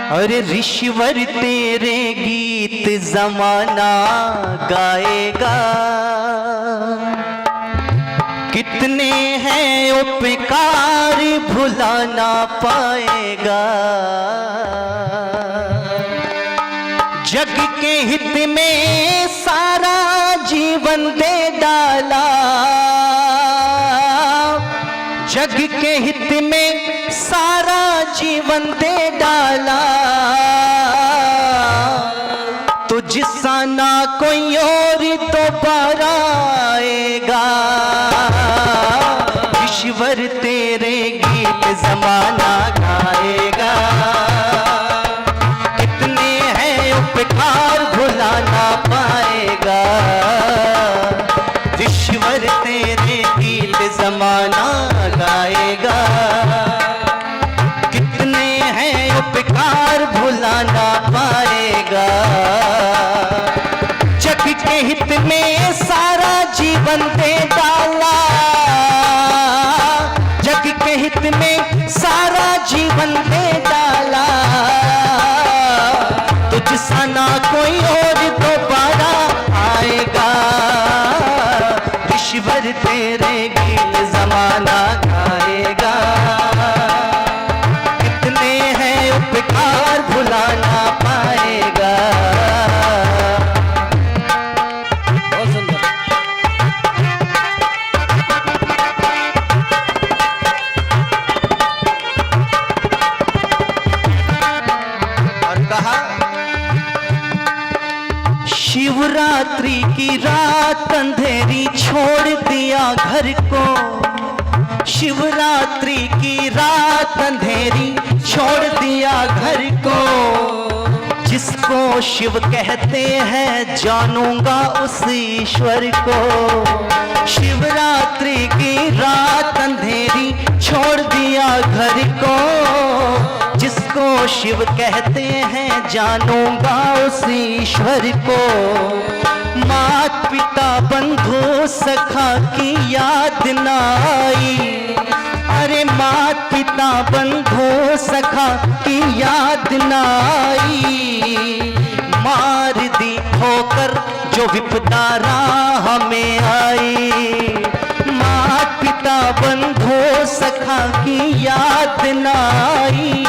अरे ऋषिवर तेरे गीत जमाना गाएगा, कितने हैं उपकार भुला ना पाएगा। जग के हित में सारा जीवन दे डाला, जग के हित में सारा जीवन दे डाला, तो जिसका ना कोई और दोबारा आएगा। ईश्वर तेरे गीत जमाना गाएगा, कितने हैं उपकार भुला ना पाएगा। ईश्वर तेरे गीत जमाना गाएगा, कितने हैं उपकार भुला ना पाएगा। जग के हित में सारा जीवन दे डाला, जग के हित में सारा जीवन दे डाला, तो जिसका ना कोई और दोबारा आएगा। ईश्वर तेरे गीत जमाना गाएगा, कितने हैं उपकार भुला ना पाएगा। बहुत सुंदर। और कहा शिवरात्रि की रात अंधेरी छोड़ दिया घर को, शिवरात्रि की रात अंधेरी छोड़ दिया घर को। जिसको शिव कहते हैं जानूंगा उस ईश्वर को। शिवरात्रि की रात अंधेरी छोड़ दिया घर को, जिसको शिव कहते हैं जानूंगा उस ईश्वर को। मात पिता बंधु सखा की याद ना आई, अरे मात पिता बंधु सखा की याद ना आई। मार दी ठोकर जो विपदा राह में आई, मात पिता बंधु सखा की याद ना आई।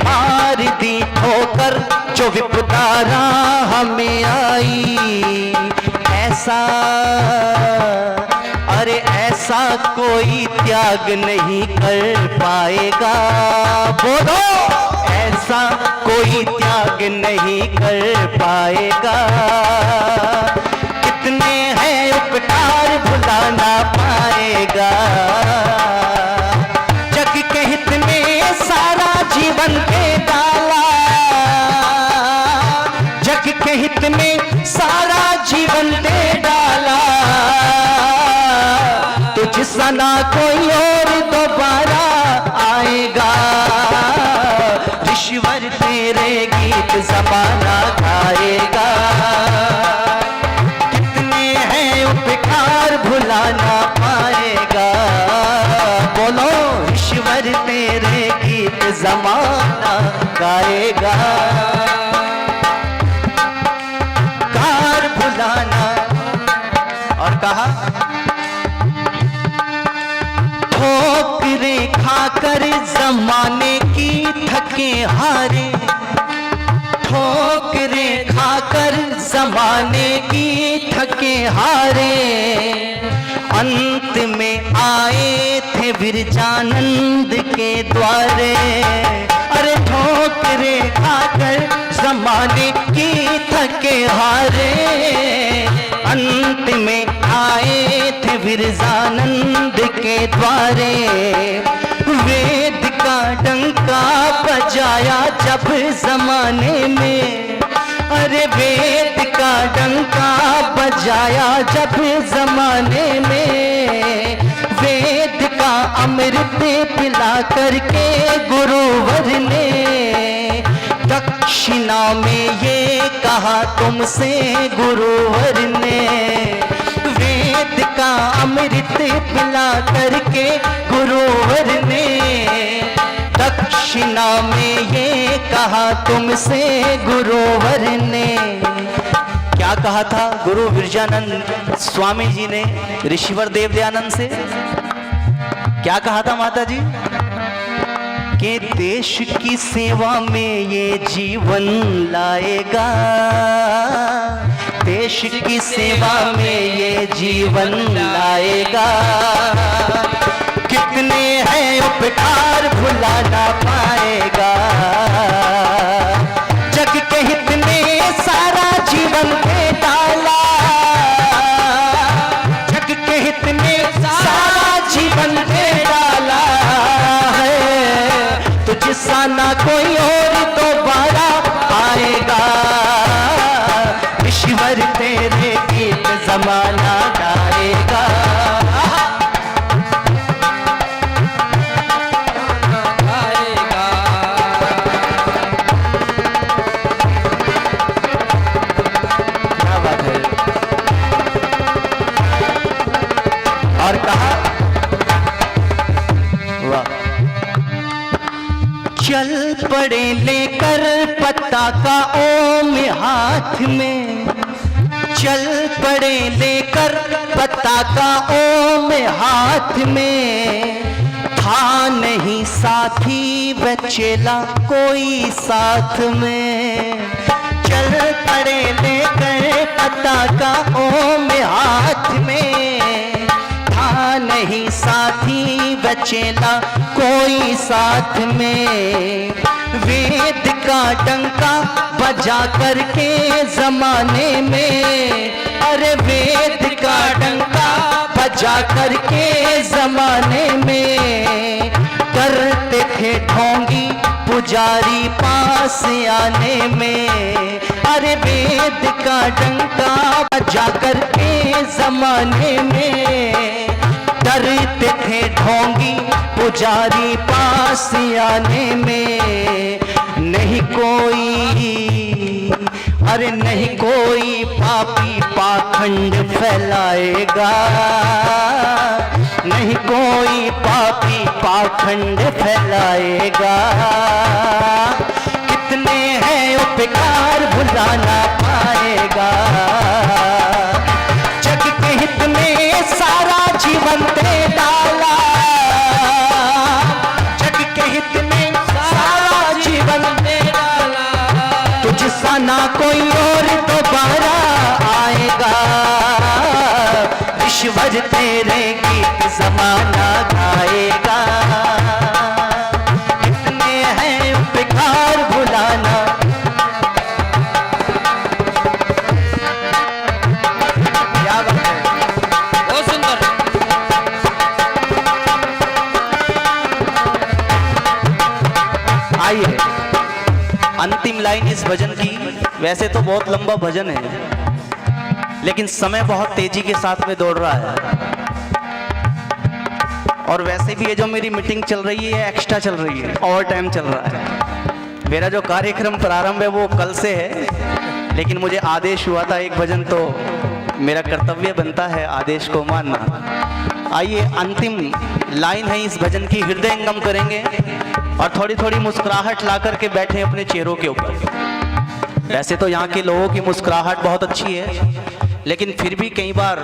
मार दी ठोकर जो विपदा राह में आई। ऐसा अरे ऐसा कोई त्याग नहीं कर पाएगा। बोलो, ऐसा कोई त्याग नहीं कर पाएगा। कितने हैं उपकार भुला ना पाएगा। जग के हित में सारा जीवन दे डाला, जग के हित में सारा जीवन दे डाला, तो जिसका ना कोई और दोबारा आएगा। ईश्वर तेरे गीत जमाना गाएगा, कितने हैं उपकार भुला ना पाएगा। बोलो, ईश्वर तेरे गीत जमाना गाएगा, कार भुलाना। और कहा ठोकरे खाकर जमाने की थके हारे, ठोकरे खाकर जमाने की थके हारे। अंत में आए थे विरजानंद के द्वारे, अरे ठोकरे खाकर जमाने की थके हारे। अंत में आए थे विरजानंद के द्वारे। वेद का डंका बजाया जब जमाने में, अरे वेद का डंका बजाया जब जमाने में। वेद का अमृत पिला करके गुरुवर ने दक्षिणा में ये कहा तुमसे गुरुवर ने। वेद का अमृत पिला करके गुरुवर ने दक्षिणा में ये कहा कहा तुमसे गुरुवर ने? क्या कहा था गुरु विरजानंद स्वामी जी ने ऋषिवर देव दयानंद से? क्या कहा था माता जी? कि देश की सेवा में ये जीवन लाएगा, देश की सेवा में ये जीवन लाएगा। कितने हैं उपकार भुला ना पाएगा, जग के हित में सारा जीवन दे डाला, जग के हित में सारा जीवन दे डाला है। तुझसा ना कोई और दोबारा आएगा, ईश्वर तेरे गीत जमाना गाएगा। क्या बात है। और कहा वाह, चल पड़े लेकर पताका ओम हाथ में, चल पड़े लेकर पताका ओम हाथ में। था नहीं साथी व चेला कोई साथ में, चल पड़े लेकर पताका ओम हाथ में। था नहीं साथी व चेला कोई साथ में। वेद का डंका बजा करके जमाने में, अरे वेद का डंका बजा करके जमाने में। करते थे ढोंगी पुजारी पास आने में, अरे वेद का डंका बजा करके जमाने में। डरते थे ढोंगी पुजारी पास आने में। नहीं कोई, अरे नहीं कोई पापी पाखंड फैलाएगा, नहीं कोई पापी पाखंड फैलाएगा। कितने हैं उपकार भुला ना पाएगा, जग के हित में सारा जीवन दे डाला, जग के हित में सारा जीवन दे डाला। तुझसा ना कोई और दोबारा आएगा, ईश्वर तेरे गीत जमाना गाएगा। कितने हैं उपकार भुलाना। क्या बात है, बहुत सुंदर। आइए अंतिम लाइन इस भजन की। वैसे तो बहुत लंबा भजन है, लेकिन समय बहुत तेजी के साथ में दौड़ रहा है। और वैसे भी ये जो मेरी मीटिंग चल रही है एक्स्ट्रा चल रही है, ओवर टाइम चल रहा है। मेरा जो कार्यक्रम प्रारंभ है वो कल से है, लेकिन मुझे आदेश हुआ था एक भजन, तो मेरा कर्तव्य बनता है आदेश को मानना। आइए अंतिम लाइन है इस भजन की, हृदयंगम करेंगे और थोड़ी थोड़ी मुस्कुराहट ला करके बैठे अपने चेहरों के ऊपर। वैसे तो यहाँ के लोगों की मुस्कुराहट बहुत अच्छी है, लेकिन फिर भी कई बार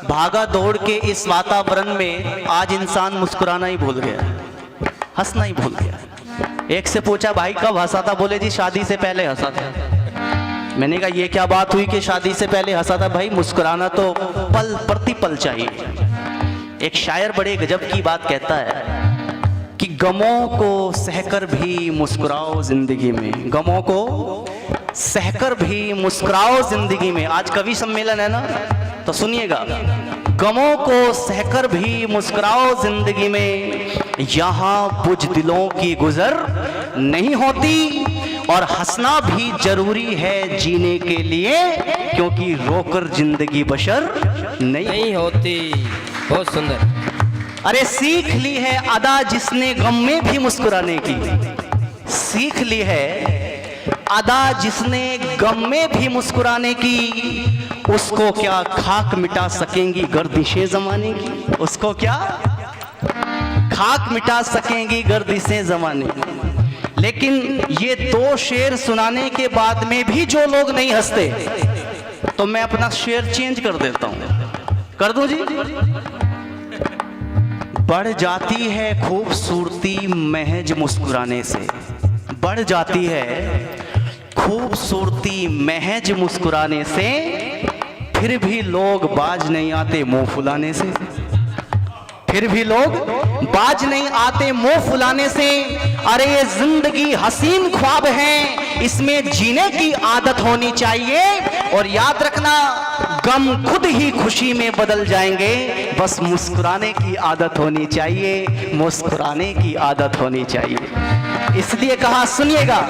भागा दौड़ के इस वातावरण में आज इंसान मुस्कुराना ही भूल गया, हंसना ही भूल गया। एक से पूछा भाई कब हंसा था? बोले जी शादी से पहले हंसा था। मैंने कहा ये क्या बात हुई कि शादी से पहले हंसा था? भाई मुस्कुराना तो पल प्रतिपल चाहिए। एक शायर बड़े गजब की बात कहता है कि गमों को सहकर भी मुस्कुराओ जिंदगी में, गमों को सहकर भी मुस्कुराओ जिंदगी में। आज कवि सम्मेलन है ना, तो सुनिएगा। गमों को सहकर भी मुस्कुराओ जिंदगी में, यहाँ बुझ दिलों की गुजर नहीं होती, और हंसना भी जरूरी है जीने के लिए, क्योंकि रोकर जिंदगी बशर नहीं होती। बहुत सुंदर। अरे सीख ली है अदा जिसने गम में भी मुस्कुराने की, सीख ली है अदा जिसने गम में भी मुस्कुराने की। उसको क्या खाक मिटा सकेंगी गर्दिशें जमाने की, उसको क्या खाक मिटा सकेंगी गर्दिशें जमाने की। लेकिन ये 2 शेर सुनाने के बाद में भी जो लोग नहीं हंसते, तो मैं अपना शेर चेंज कर देता हूं। कर दूं जी? बढ़ जाती है खूबसूरती महज मुस्कुराने से, बढ़ जाती है खूबसूरती महज मुस्कुराने से, फिर भी लोग बाज नहीं आते मुंह फुलाने से, फिर भी लोग बाज नहीं आते मुंह फुलाने से। अरे ये जिंदगी हसीन ख्वाब है, इसमें जीने की आदत होनी चाहिए। और याद रखना, गम खुद ही खुशी में बदल जाएंगे, बस मुस्कुराने की आदत होनी चाहिए, मुस्कुराने की आदत होनी चाहिए। इसलिए कहा, सुनिएगा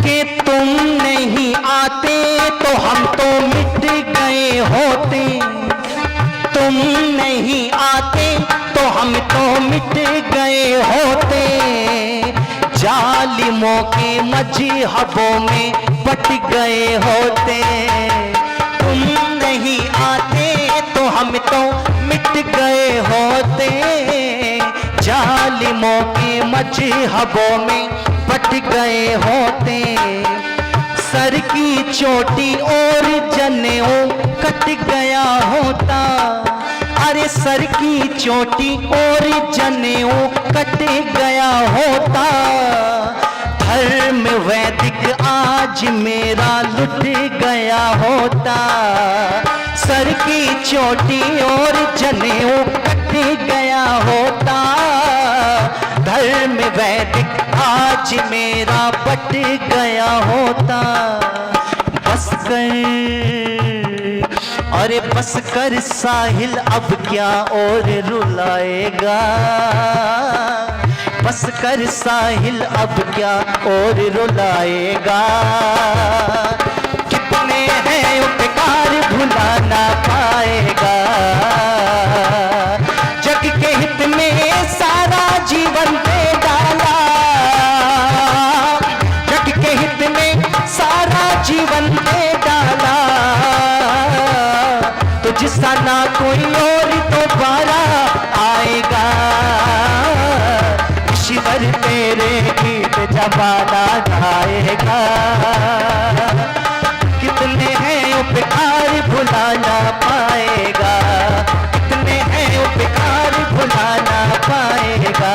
कि तुम नहीं आते तो हम तो मिट गए होते, तुम नहीं आते तो हम तो मिट गए होते, जालिमों के मजहबों में बट गए होते। तुम नहीं आते तो हम तो मिट गए होते, जालिमों के मजहबों में बट गए होते। सर की चोटी और जनेऊ कट गया होता, अरे सर की चोटी और जनेऊ कट गया होता, धर्म वैदिक आज मेरा लुट गया होता। सर की चोटी और जनेऊ कट गया होता, धर्म वैदिक आज मेरा बट गया होता। बस कर, अरे बस कर साहिल अब क्या और रुलाएगा, बस कर साहिल अब क्या और रुलाएगा। कितने हैं उपकार भुला ना पाएगा, जग के हित में सारा जीवन दे डाला, जग के हित में सारा जीवन दे डाला, तो जिसका ना कोई और दोबारा आएगा। ईश्वर तेरे गीत जमाना गाएगा, कितने हैं उपकार भुला ना पाएगा, कितने हैं उपकार भुला ना पाएगा,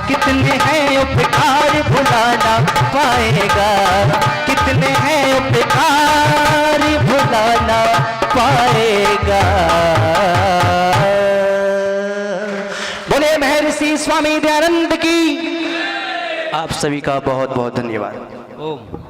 कितने हैं उपकार भुला ना पाएगा, कितने हैं उपकार भुला ना पाएगा। बोले महर्षि स्वामी दयानंद की। आप सभी का बहुत बहुत धन्यवाद। ओम।